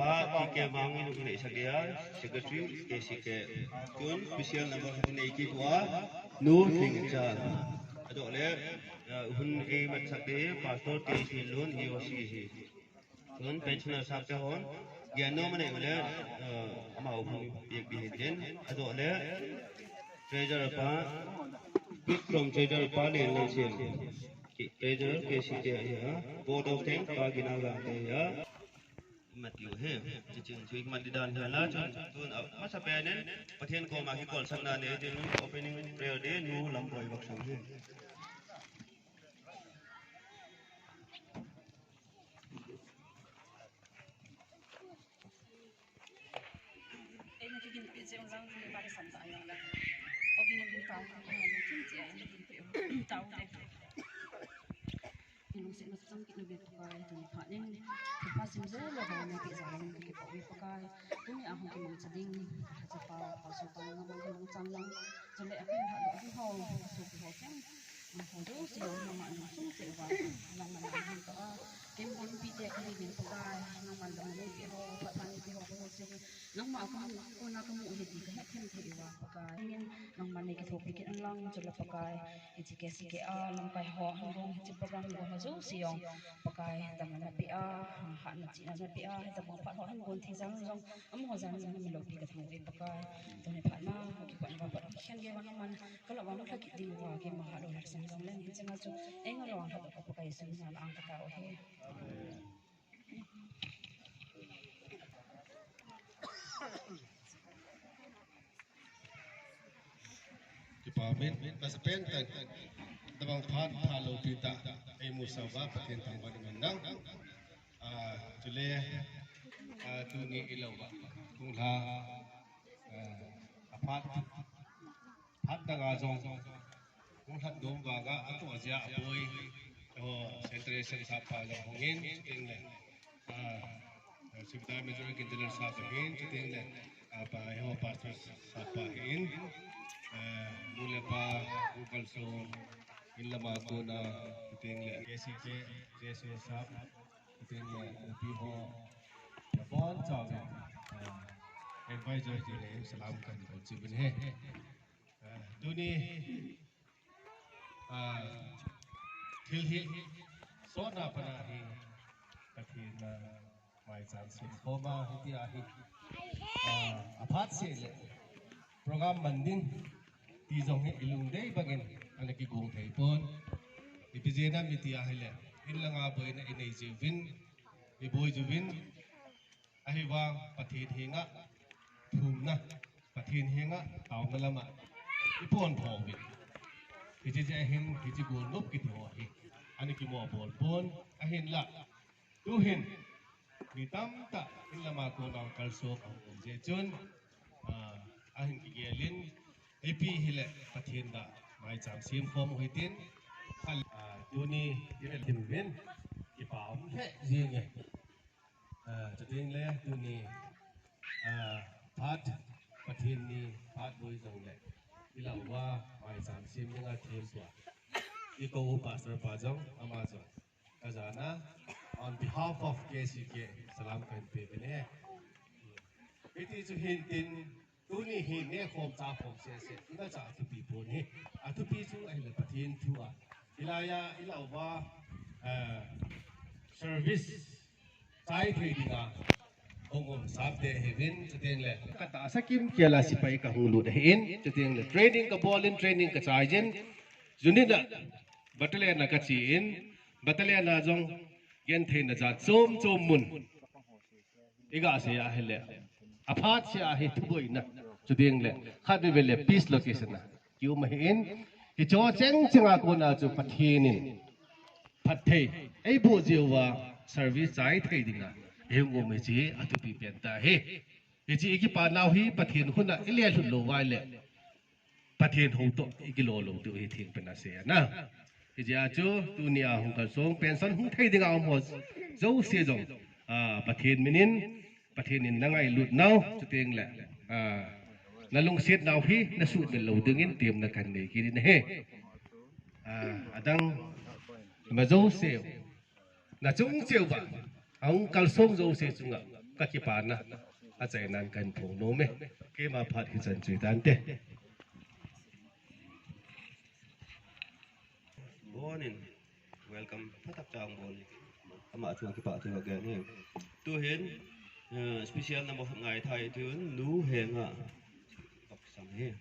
pa ke mangin ni sagia secretary KCK kun official number ni ki tua nu thing cha ado le hun e mat sakde pastor ke silun EOC hi kun pensioner sak cha hon giano mane le amau phung yek bi den ado le treasurer pa from treasurer pa le lang chen treasurer KCK ya board of tank pa ginaga ya Matthew he jing chui mandidan hala chon tun masa penen pathian ko ma ki kol sanna ne tin opening prayer de nu lam boi bak sam he ai na kin pe jeng lang ni ba san sa yang la ogi na bin taw ko na kin che ai na kin pe taw le in se na sam kin be ka ai tu pha ning pa sim zo la ba na ke za lang ke pa wi pa kai tu ni a hong ki mang chading cha pa pa so pa na mang mang chang lang cho le a kin ha do di ho so ki ho chang ma ho do si yo na ma na sum che wa na ma na hin ka kem hon pi te ka ni bin pa kai na ma la ne pi ho pa tan pi ho ko se nang ma ko na ka mu he di ka he them the wa pa kai ngin nang ma ne ke tho pi ke an lang cho la pa kai e ji ke si ke a lam kai ho hang rong chi program go ha zo si yong pa kai da ma na pi a ha na chi na pi a da ma pa ho han gon thi jang jong am ho jan na mi lo pi ka thang ve pa kai to ne pha na ki pa ba pa khen ge wa na man ka la wa ma ka ki di wa ke ma ha lo na sang jong len chi na chu eng lo ha da pa kai su na ang ka ta o he Department Pasapen Dabang Phat Phalo Pita ay Musawa Patin Tangwan Mandang Jule Tungi Ilawa Kung La Phat Phat Dangazong Kung Hat Dom Baga Ato Azia Boy Centration Sapa Hongin Tinglen Sibda Major Kindeler Sapa Hin Tinglen apa Eho Pastor Sapa Hin mula pa ukal so ilama ko na tingle KCK Jesus sab tingle piho bon chong advisor jile salam kan ko jibin he duni thil hi so na pana hi pathin na mai chan sin khoma hi ahi aphat se le program manding ti jong he ilung dei bagin ana ki gong thei pon ipijena mitia hele in langa boy na inei jevin i boy jevin ahi wang pathin hinga thumna pathin hinga taw lama ipon phowin kiji je hin kiji go nop ki tho hi ani ki mo bol pon ahin la tu hin mitam ta in lama ko nang kalso ang je chun ahin ki gelin epi hile pathin da mai cham sim khom hoitin tuni ile timben ki paum he jinge chating le tuni phat pathin ni phat boi jong le ilawa mai cham sim nga them tua iko pastor pajong amazon kazana on behalf of KCK salam kan pe bene it is hintin tuni hi ne khom cha khom se se ina cha tu pi po ni a tu pi chu ai le pathin thu a ilaya ilawa service chai trading a ongom sap de heaven cheteng le kata sakim kiala sipai ka hulu de in cheteng le training ka bolin training ka chargen junida battalion na ka chi in battalion na jong gen thein na cha chom chom mun iga se ya hele aphat se a he thuboi na chuding le khat be le peace location na kiu ma hin ki cho cheng chenga ko na chu pathinin phathei ei bo jewa service chai thei dinga em go me chi atu pi pen ta he e chi ki pa naw hi pathin huna ile lu lo wai le pathin ho to ki lo lo tu hi thing pena se na e ja chu tunia hung ka song pension hung thei dinga am ho zo se jong pathin minin pathin nangai lut naw chuteng le lalung set naw hi na su be lo dingin tem na kan nei ki ni he adang ma zo se na chung cheu ba ang kal som zo se chunga các cái bạn na à chạy nan cần phồng nôm mê cái mà phát cái chân chui tan tê Morning. Welcome. Tatap chang bon. Ama chuang ki pa tu again he. Tu hin special number ngai thai tu nu henga. Pak sam he.